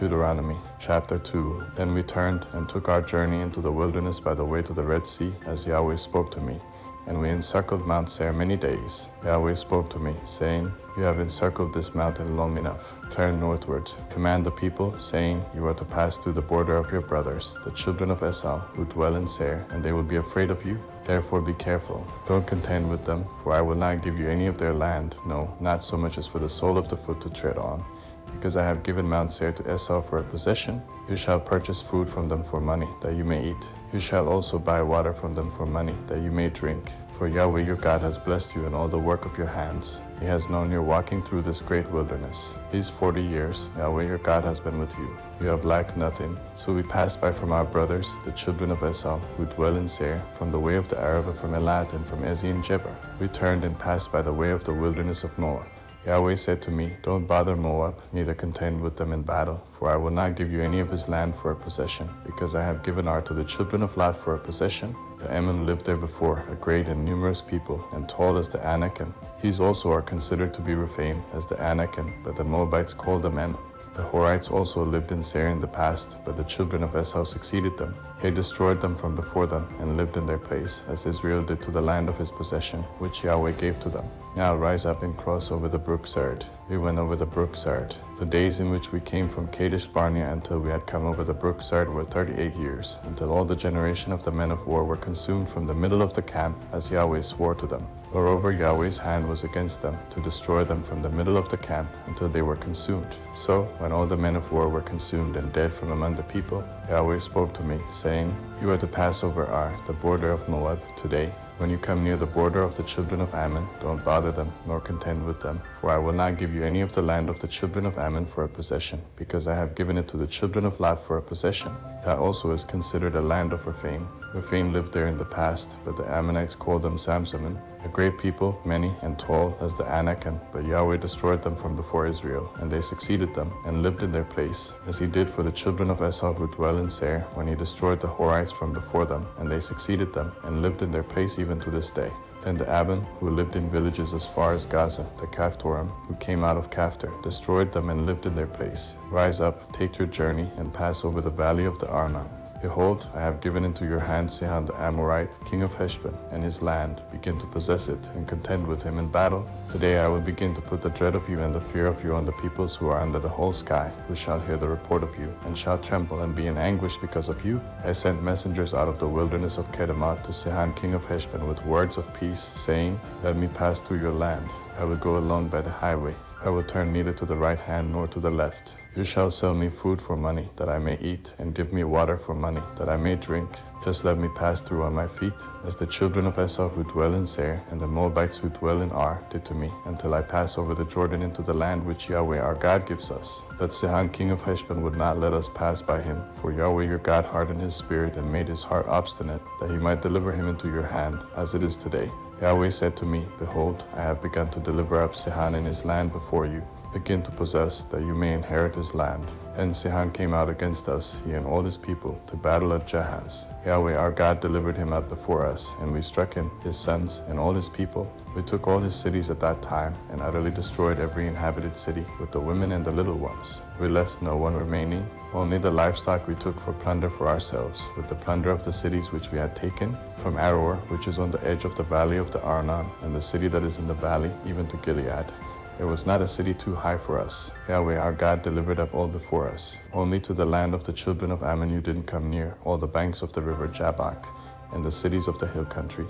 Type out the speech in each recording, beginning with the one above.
Deuteronomy chapter 2. Then we turned and took our journey into the wilderness by the way to the Red Sea, as Yahweh spoke to me. And we encircled Mount Seir many days. Yahweh spoke to me, saying, You have encircled this mountain long enough. Turn northward. Command the people, saying, You are to pass through the border of your brothers, the children of Esau, who dwell in Seir, and they will be afraid of you. Therefore be careful. Don't contend with them, for I will not give you any of their land, no, not so much as for the sole of the foot to tread on. Because I have given Mount Seir to Esau for a possession, you shall purchase food from them for money, that you may eat. You shall also buy water from them for money, that you may drink. For Yahweh your God has blessed you in all the work of your hands. He has known your walking through this great wilderness. These 40 years, Yahweh your God has been with you. You have lacked nothing. So we passed by from our brothers, the children of Esau, who dwell in Seir, from the way of the Arabah, from Elat, and from Ezion-Geber. We turned and passed by the way of the wilderness of Moab. Yahweh said to me, Don't bother Moab, neither contend with them in battle, for I will not give you any of his land for a possession, because I have given Ar to the children of Lot for a possession. The Ammon lived there before, a great and numerous people, and tall as the Anakim. These also are considered to be Rephaim, as the Anakim, but the Moabites called them Ammon. The Horites also lived in Seir in the past, but the children of Esau succeeded them. They destroyed them from before them, and lived in their place, as Israel did to the land of his possession, which Yahweh gave to them. Now rise up and cross over the brook Sard. We went over the brook Sard. The days in which we came from Kadesh Barnea until we had come over the brook Sard were 38 years, until all the generation of the men of war were consumed from the middle of the camp, as Yahweh swore to them. Moreover, Yahweh's hand was against them, to destroy them from the middle of the camp, until they were consumed. So, when all the men of war were consumed and dead from among the people, Yahweh spoke to me, saying, You are to pass over Ar, the border of Moab, today. When you come near the border of the children of Ammon, don't bother them, nor contend with them, for I will not give you any of the land of the children of Ammon for a possession, because I have given it to the children of Lot for a possession. That also is considered a land of Rephaim. Rephaim lived there in the past, but the Ammonites called them Samsamin, a great people, many and tall as the Anakim, but Yahweh destroyed them from before Israel, and they succeeded them, and lived in their place, as he did for the children of Esau who dwell in Seir, when he destroyed the Horites from before them, and they succeeded them, and lived in their place even to this day. Then the Ammon, who lived in villages as far as Gaza, the Caphtorim, who came out of Caphtor, destroyed them and lived in their place. Rise up, take your journey, and pass over the valley of the Arnon. Behold, I have given into your hand Sihon the Amorite, king of Heshbon, and his land. Begin to possess it, and contend with him in battle. Today I will begin to put the dread of you and the fear of you on the peoples who are under the whole sky, who shall hear the report of you, and shall tremble and be in anguish because of you. I sent messengers out of the wilderness of Kedemoth to Sihon king of Heshbon with words of peace, saying, Let me pass through your land. I will go along by the highway. I will turn neither to the right hand nor to the left. You shall sell me food for money, that I may eat, and give me water for money, that I may drink. Just let me pass through on my feet, as the children of Esau who dwell in Seir, and the Moabites who dwell in Ar, did to me, until I pass over the Jordan into the land which Yahweh our God gives us. But Sihon king of Heshbon would not let us pass by him, for Yahweh your God hardened his spirit and made his heart obstinate, that he might deliver him into your hand, as it is today. Yahweh said to me, Behold, I have begun to deliver up Sihon and his land before you. Begin to possess, that you may inherit his land. Then Sihon came out against us, he and all his people, to battle at Jahaz. Yahweh our God delivered him up before us, and we struck him, his sons, and all his people. We took all his cities at that time, and utterly destroyed every inhabited city, with the women and the little ones. We left no one remaining. Only the livestock we took for plunder for ourselves, with the plunder of the cities which we had taken, from Aroer, which is on the edge of the valley of the Arnon, and the city that is in the valley, even to Gilead. There was not a city too high for us. Yahweh our God delivered up all before us. Only to the land of the children of Ammon you didn't come near, all the banks of the river Jabbok, and the cities of the hill country,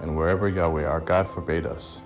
and wherever Yahweh our God forbade us.